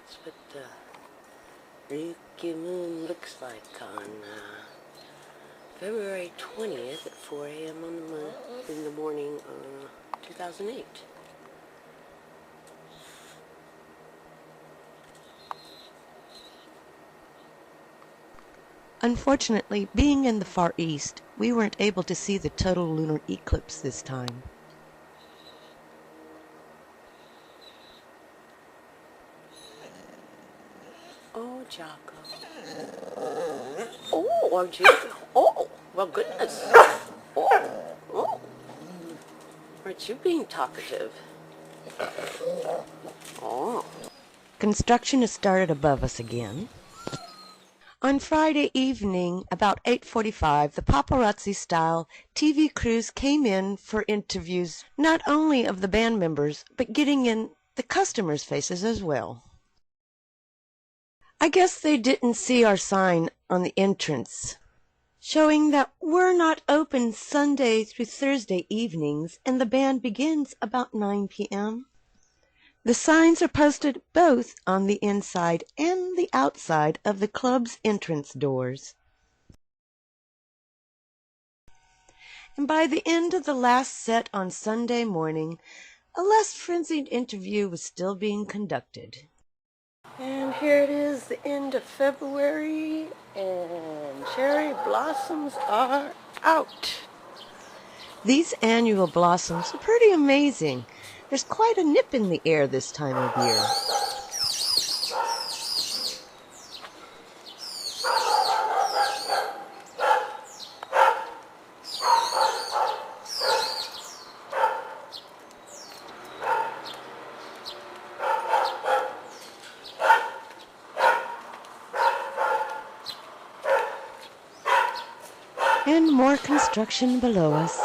That's what the Ryuki moon looks like on February 20th at 4 a.m. in the morning, 2008. Unfortunately, being in the Far East, we weren't able to see the total lunar eclipse this time. Oh, Jocko. Oh, aren't you? Oh, well, goodness. Oh. Aren't you being talkative? Oh. Construction has started above us again. On Friday evening, about 8:45, the paparazzi-style TV crews came in for interviews not only of the band members, but getting in the customers' faces as well. I guess they didn't see our sign on the entrance, showing that we're not open Sunday through Thursday evenings, and the band begins about 9 p.m. The signs are posted both on the inside and the outside of the club's entrance doors. And by the end of the last set on Sunday morning, a less frenzied interview was still being conducted. And here it is, the end of February, and cherry blossoms are out. These annual blossoms are pretty amazing. There's quite a nip in the air this time of year. And more construction below us.